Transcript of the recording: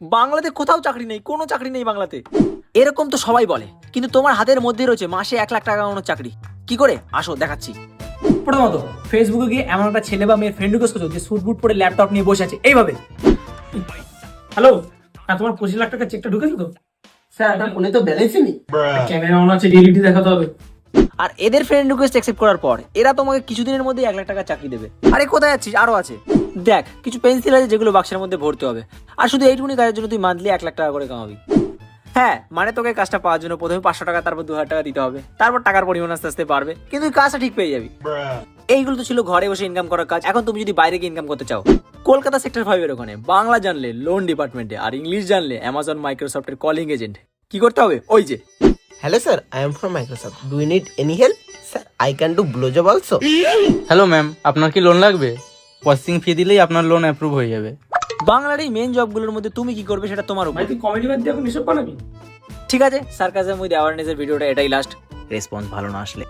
বাংলাতে কোথাও চাকরি নেই, কোনো চাকরি নেই বাংলাতে। এরকম তো সবাই বলে, কিন্তু তোমার হাতের মধ্যে রয়েছে মাসে 1 লাখ টাকা কোনো চাকরি। কি করে? আসো দেখাচ্ছি। প্রথমত ফেসবুকে গিয়ে এমন একটা ছেলে বা মেয়ের ফ্রেন্ড রিকোয়েস্ট করছো যে স্যুট বুট পরে ল্যাপটপ নিয়ে বসে আছে এইভাবে। হ্যালো, হ্যাঁ তোমার 25 লাখ টাকা চেকটা ঢুকেছে তো? স্যার আপনার ফোনে তো ব্যালেন্সই নেই। ক্যামেরা অন আছে, ডিলিটি দেখাতে হবে। আর এদের ফ্রেন্ড রিকোয়েস্ট অ্যাকসেপ্ট করার পর এরা তোমাকে কিছুদিনের মধ্যে 1 লাখ টাকা চাকরি দেবে। আরে কোথায় যাচ্ছিস? আরো আছে, দেখ কিছু পেন্সিল আছে যেগুলো বাক্সের মধ্যে ভরতে হবে। আর শুধু এইটুকুনি কাজের জন্য তুই মান্থলি 1 লাখ টাকা করে কামাবি। হ্যাঁ, মানে তোকে কাজটা পাওয়ার জন্য প্রথমে 500 টাকা, তারপর 2000 টাকা দিতে হবে, তারপর টাকার পরিমাণ আস্তে আস্তে বাড়বে, কিন্তু তুই কাজটা ঠিক পেয়ে যাবি। এইগুলো তো ছিল ঘরে বসে ইনকাম করার কাজ। এখন তুমি যদি বাইরে গিয়ে ইনকাম করতে চাও, কলকাতা সেক্টর 5 এর ওখানে বাংলা জানলে লোন ডিপার্টমেন্টে, আর ইংলিশ জানলে অ্যামাজন মাইক্রোসফটের কলিং এজেন্ট। কি করতে হবে? ওই যে Hello sir, I am from Microsoft. Do you need any help? Sir, I can do blowjob also. Hello ma'am, আপনার কি লোন লাগবে? প্রসেসিং ফি দিলেই আপনার লোন অ্যাপ্রুভ হয়ে যাবে। বাংলার এই মেন জবগুলোর মধ্যে তুমি কি করবে সেটা তোমার উপর। ভাই তুই কমেডি বাদ দিয়ে এখন এসব বানাবি? ঠিক আছে, সার্কাজম উইথ অ্যাওয়ারনেসের ভিডিওটা এটাই লাস্ট। রেসপন্স ভালো না আসলে